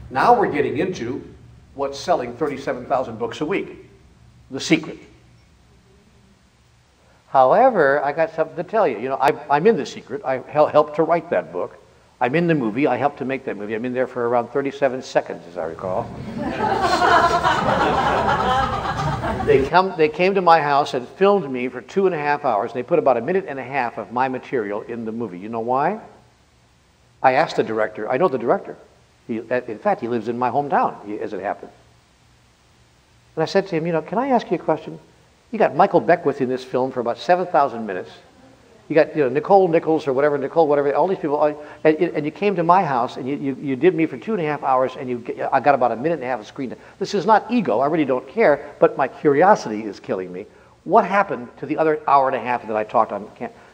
Now we're getting into what's selling 37,000 books a week, The Secret. However, I got something to tell you. You know, I'm in The Secret. I helped to write that book. I'm in the movie. I helped to make that movie. I'm in there for around 37 seconds, as I recall. They came to my house and filmed me for 2.5 hours. They put about 1.5 minutes of my material in the movie. You know why? I asked the director. I know the director. In fact, he lives in my hometown, as it happens. And I said to him, you know, can I ask you a question? You got Michael Beckwith in this film for about 7,000 minutes. You got, you know, Nicole Nichols or whatever, all these people, and you came to my house and you did me for 2.5 hours, and I got about 1.5 minutes of screen time. This is not ego. I really don't care, but my curiosity is killing me. What happened to the other 1.5 hours that I talked on?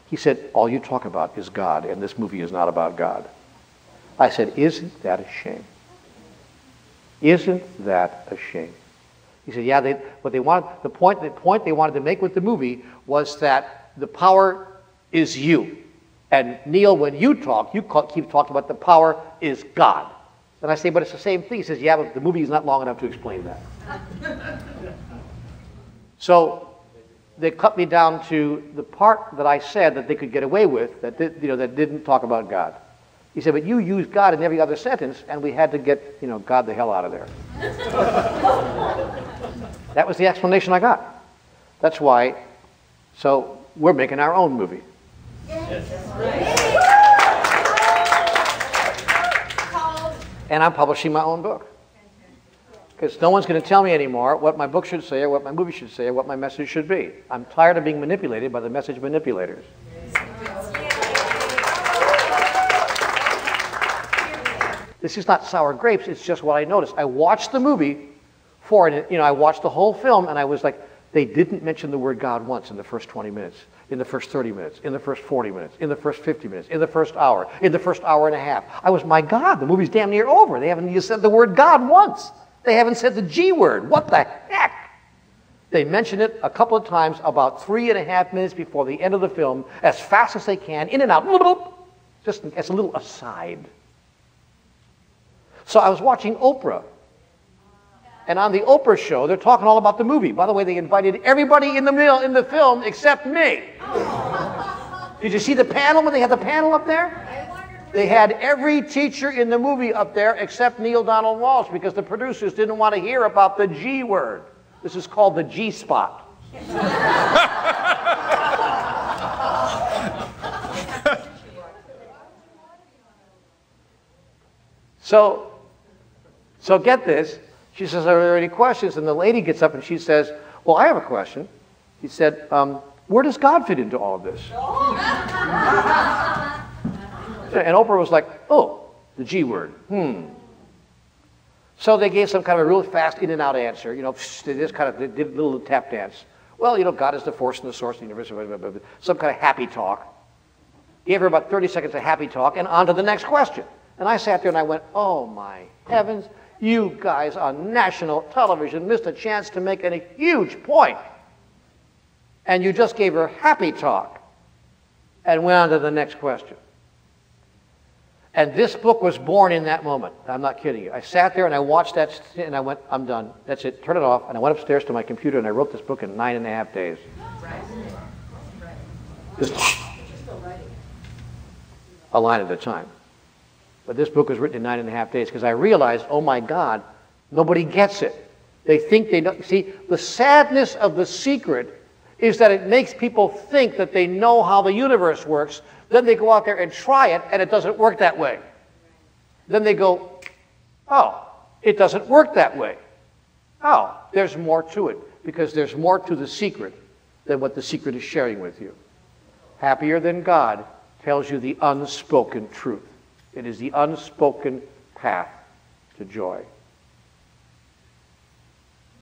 He said, all you talk about is God, and this movie is not about God. I said, isn't that a shame? Isn't that a shame? He said, yeah, the point they wanted to make with the movie was that the power is you. And Neil, when you talk, you keep talking about the power is God. And I say, but it's the same thing. He says, yeah, but the movie is not long enough to explain that. So they cut me down to the part that I said that they could get away with, that didn't talk about God. He said, but you used God in every other sentence, and we had to get, you know, God the hell out of there. That was the explanation I got. That's why, so we're making our own movie. And I'm publishing my own book. Because no one's going to tell me anymore what my book should say or what my movie should say or what my message should be. I'm tired of being manipulated by the message manipulators. This is not sour grapes, it's just what I noticed. I watched the movie for it, you know, I watched the whole film and I was like, they didn't mention the word God once in the first 20 minutes, in the first 30 minutes, in the first 40 minutes, in the first 50 minutes, in the first hour, in the first hour and a half. I was, my God, the movie's damn near over. They haven't even said the word God once. They haven't said the G word. What the heck? They mention it a couple of times about 3.5 minutes before the end of the film, as fast as they can, in and out, just as a little aside. So I was watching Oprah. And on the Oprah show, they're talking all about the movie. By the way, they invited everybody in the film except me. Did you see the panel when they had the panel up there? They had every teacher in the movie up there except Neil Donald Walsh because the producers didn't want to hear about the G word. This is called the G spot. So get this. She says, are there any questions? And the lady gets up and she says, well, I have a question. He said, where does God fit into all of this? And Oprah was like, oh, the G word. So they gave some kind of a real fast in and out answer. You know, they just kind of did a little tap dance. Well, you know, God is the force and the source of the universe. Some kind of happy talk. Gave her about 30 seconds of happy talk and on to the next question. And I sat there and I went, oh my heavens, you guys on national television missed a chance to make a huge point. And you just gave her happy talk and went on to the next question. And this book was born in that moment. I'm not kidding you. I sat there and I watched that and I went, I'm done. That's it. Turn it off. And I went upstairs to my computer and I wrote this book in 9.5 days. Just a line at a time. But this book was written in 9.5 days because I realized, oh my God, nobody gets it. They think they know. See, the sadness of The Secret is that it makes people think that they know how the universe works. Then they go out there and try it, and it doesn't work that way. Then they go, oh, it doesn't work that way. Oh, there's more to it, because there's more to The Secret than what The Secret is sharing with you. Happier Than God tells you the unspoken truth. It is the unspoken path to joy.